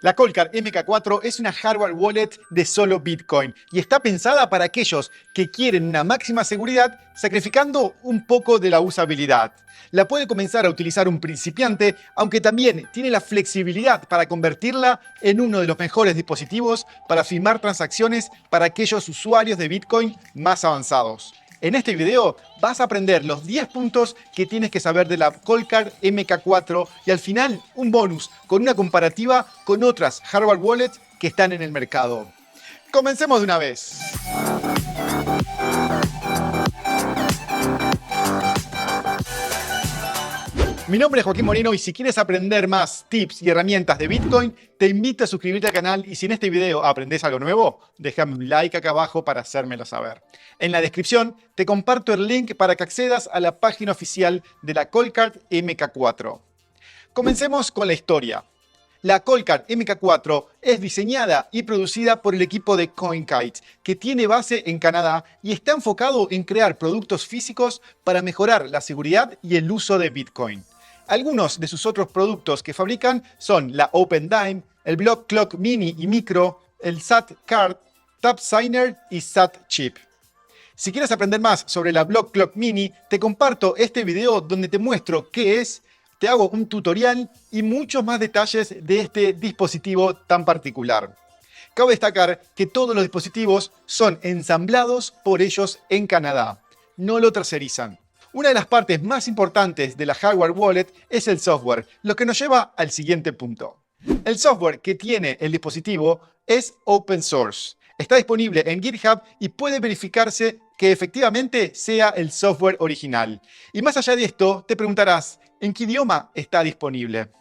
La Coldcard MK4 es una hardware wallet de solo Bitcoin y está pensada para aquellos que quieren una máxima seguridad sacrificando un poco de la usabilidad. La puede comenzar a utilizar un principiante, aunque también tiene la flexibilidad para convertirla en uno de los mejores dispositivos para firmar transacciones para aquellos usuarios de Bitcoin más avanzados. En este video vas a aprender los 10 puntos que tienes que saber de la Coldcard MK4 y al final un bonus con una comparativa con otras hardware wallets que están en el mercado. Comencemos de una vez. Mi nombre es Joaquín Moreno y si quieres aprender más tips y herramientas de Bitcoin, te invito a suscribirte al canal y si en este video aprendes algo nuevo, déjame un like acá abajo para hacérmelo saber. En la descripción te comparto el link para que accedas a la página oficial de la Coldcard MK4. Comencemos con la historia. La Coldcard MK4 es diseñada y producida por el equipo de CoinKite, que tiene base en Canadá y está enfocado en crear productos físicos para mejorar la seguridad y el uso de Bitcoin. Algunos de sus otros productos que fabrican son la OpenDime, el Block Clock Mini y Micro, el SAT Card, Tap Signer y SAT Chip. Si quieres aprender más sobre la Block Clock Mini, te comparto este video donde te muestro qué es, te hago un tutorial y muchos más detalles de este dispositivo tan particular. Cabe destacar que todos los dispositivos son ensamblados por ellos en Canadá, no lo tercerizan. Una de las partes más importantes de la hardware wallet es el software, lo que nos lleva al siguiente punto. El software que tiene el dispositivo es open source. Está disponible en GitHub y puede verificarse que efectivamente sea el software original. Y más allá de esto, te preguntarás, ¿en qué idioma está disponible?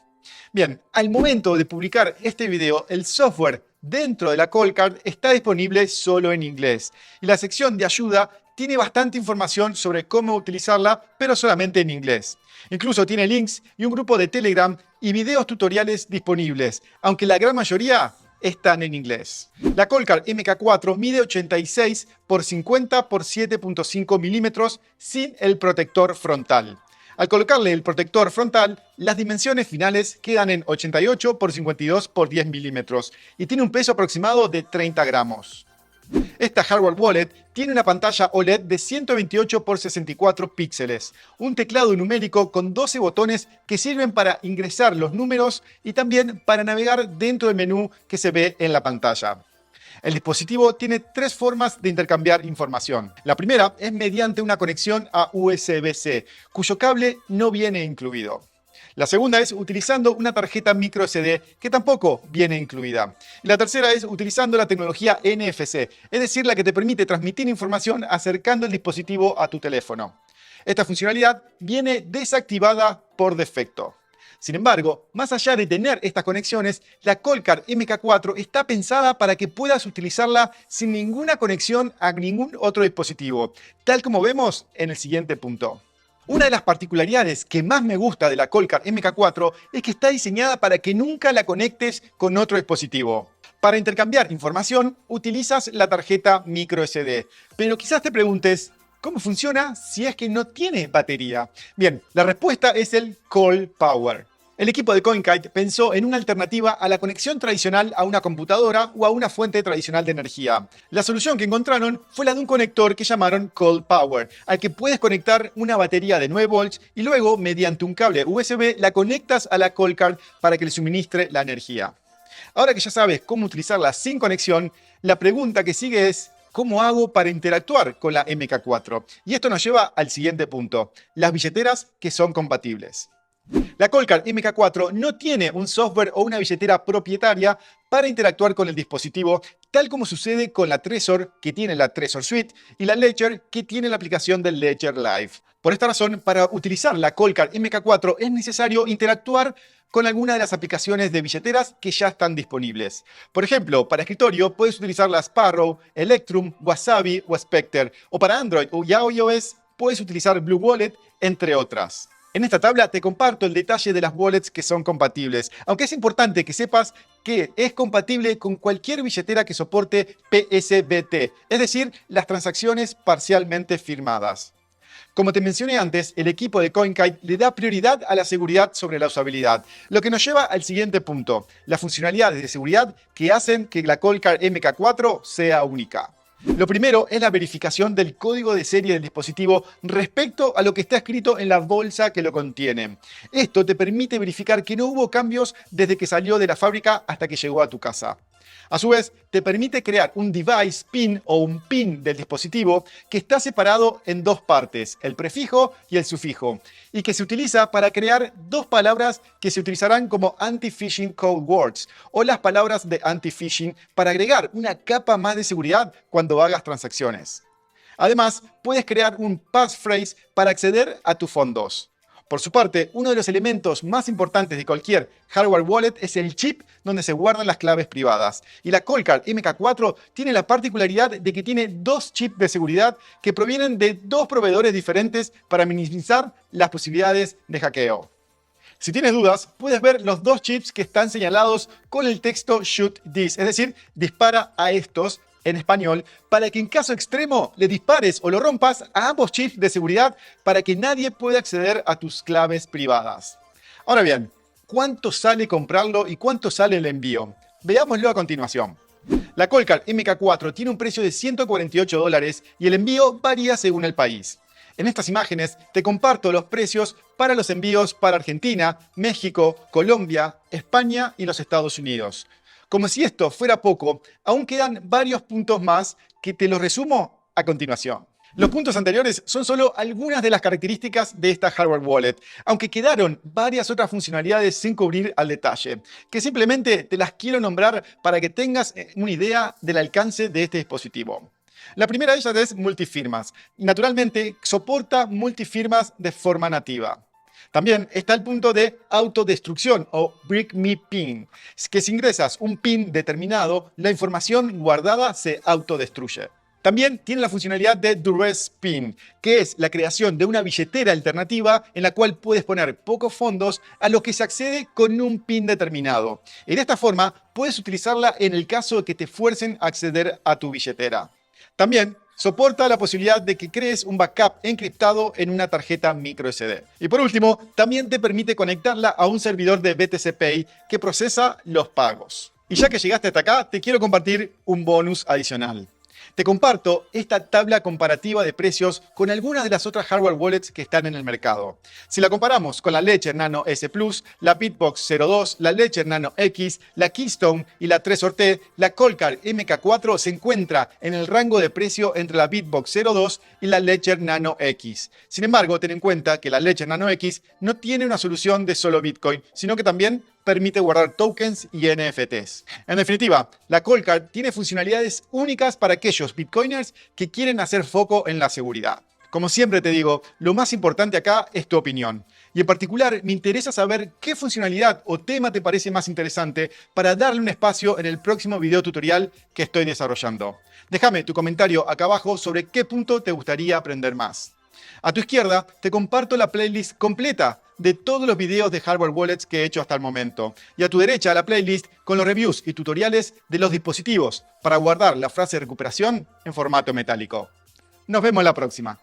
Bien, al momento de publicar este video, el software dentro de la Coldcard está disponible solo en inglés. Y la sección de ayuda tiene bastante información sobre cómo utilizarla, pero solamente en inglés. Incluso tiene links y un grupo de Telegram y videos tutoriales disponibles, aunque la gran mayoría están en inglés. La Coldcard MK4 mide 86 x 50 x 7.5 milímetros sin el protector frontal. Al colocarle el protector frontal, las dimensiones finales quedan en 88 x 52 x 10 milímetros y tiene un peso aproximado de 30 gramos. Esta hardware wallet tiene una pantalla OLED de 128 x 64 píxeles, un teclado numérico con 12 botones que sirven para ingresar los números y también para navegar dentro del menú que se ve en la pantalla. El dispositivo tiene tres formas de intercambiar información. La primera es mediante una conexión a USB-C, cuyo cable no viene incluido. La segunda es utilizando una tarjeta microSD que tampoco viene incluida. Y la tercera es utilizando la tecnología NFC, es decir, la que te permite transmitir información acercando el dispositivo a tu teléfono. Esta funcionalidad viene desactivada por defecto. Sin embargo, más allá de tener estas conexiones, la Coldcard MK4 está pensada para que puedas utilizarla sin ninguna conexión a ningún otro dispositivo, tal como vemos en el siguiente punto. Una de las particularidades que más me gusta de la Coldcard MK4 es que está diseñada para que nunca la conectes con otro dispositivo. Para intercambiar información, utilizas la tarjeta microSD. Pero quizás te preguntes, ¿cómo funciona si es que no tiene batería? Bien, la respuesta es el Cold Power. El equipo de CoinKite pensó en una alternativa a la conexión tradicional a una computadora o a una fuente tradicional de energía. La solución que encontraron fue la de un conector que llamaron Cold Power, al que puedes conectar una batería de 9 volts y luego, mediante un cable USB, la conectas a la Coldcard para que le suministre la energía. Ahora que ya sabes cómo utilizarla sin conexión, la pregunta que sigue es, ¿cómo hago para interactuar con la MK4? Y esto nos lleva al siguiente punto, las billeteras que son compatibles. La Coldcard MK4 no tiene un software o una billetera propietaria para interactuar con el dispositivo, tal como sucede con la Trezor, que tiene la Trezor Suite, y la Ledger, que tiene la aplicación del Ledger Live. Por esta razón, para utilizar la Coldcard MK4 es necesario interactuar con alguna de las aplicaciones de billeteras que ya están disponibles. Por ejemplo, para escritorio puedes utilizar la Sparrow, Electrum, Wasabi o Spectre, o para Android o iOS puedes utilizar Blue Wallet, entre otras. En esta tabla te comparto el detalle de las wallets que son compatibles, aunque es importante que sepas que es compatible con cualquier billetera que soporte PSBT, es decir, las transacciones parcialmente firmadas. Como te mencioné antes, el equipo de CoinKite le da prioridad a la seguridad sobre la usabilidad, lo que nos lleva al siguiente punto, las funcionalidades de seguridad que hacen que la Coldcard MK4 sea única. Lo primero es la verificación del código de serie del dispositivo respecto a lo que está escrito en la bolsa que lo contiene. Esto te permite verificar que no hubo cambios desde que salió de la fábrica hasta que llegó a tu casa. A su vez, te permite crear un device pin o un pin del dispositivo que está separado en dos partes, el prefijo y el sufijo, y que se utiliza para crear dos palabras que se utilizarán como anti-phishing code words o las palabras de anti-phishing para agregar una capa más de seguridad cuando hagas transacciones. Además, puedes crear un passphrase para acceder a tus fondos. Por su parte, uno de los elementos más importantes de cualquier hardware wallet es el chip donde se guardan las claves privadas. Y la Coldcard MK4 tiene la particularidad de que tiene dos chips de seguridad que provienen de dos proveedores diferentes para minimizar las posibilidades de hackeo. Si tienes dudas, puedes ver los dos chips que están señalados con el texto Shoot This, es decir, dispara a estos en español, para que en caso extremo le dispares o lo rompas a ambos chips de seguridad para que nadie pueda acceder a tus claves privadas. Ahora bien, ¿cuánto sale comprarlo y cuánto sale el envío? Veámoslo a continuación. La Coldcard MK4 tiene un precio de $148 y el envío varía según el país. En estas imágenes te comparto los precios para los envíos para Argentina, México, Colombia, España y los Estados Unidos. Como si esto fuera poco, aún quedan varios puntos más que te los resumo a continuación. Los puntos anteriores son solo algunas de las características de esta hardware wallet, aunque quedaron varias otras funcionalidades sin cubrir al detalle, que simplemente te las quiero nombrar para que tengas una idea del alcance de este dispositivo. La primera de ellas es multifirmas. Naturalmente, soporta multifirmas de forma nativa. También está el punto de autodestrucción o Break Me Pin, que si ingresas un pin determinado, la información guardada se autodestruye. También tiene la funcionalidad de Duress Pin, que es la creación de una billetera alternativa en la cual puedes poner pocos fondos a los que se accede con un pin determinado. Y de esta forma puedes utilizarla en el caso de que te fuercen a acceder a tu billetera. También soporta la posibilidad de que crees un backup encriptado en una tarjeta microSD. Y por último, también te permite conectarla a un servidor de BTC Pay que procesa los pagos. Y ya que llegaste hasta acá, te quiero compartir un bonus adicional. Te comparto esta tabla comparativa de precios con algunas de las otras hardware wallets que están en el mercado. Si la comparamos con la Ledger Nano S Plus, la Bitbox 02, la Ledger Nano X, la Keystone y la Trezor T, la Coldcard MK4 se encuentra en el rango de precio entre la Bitbox 02 y la Ledger Nano X. Sin embargo, ten en cuenta que la Ledger Nano X no tiene una solución de solo Bitcoin, sino que también permite guardar tokens y NFTs. En definitiva, la Coldcard tiene funcionalidades únicas para aquellos bitcoiners que quieren hacer foco en la seguridad. Como siempre te digo, lo más importante acá es tu opinión. Y en particular, me interesa saber qué funcionalidad o tema te parece más interesante para darle un espacio en el próximo video tutorial que estoy desarrollando. Déjame tu comentario acá abajo sobre qué punto te gustaría aprender más. A tu izquierda te comparto la playlist completa de todos los videos de hardware wallets que he hecho hasta el momento. Y a tu derecha la playlist con los reviews y tutoriales de los dispositivos para guardar la frase de recuperación en formato metálico. Nos vemos la próxima.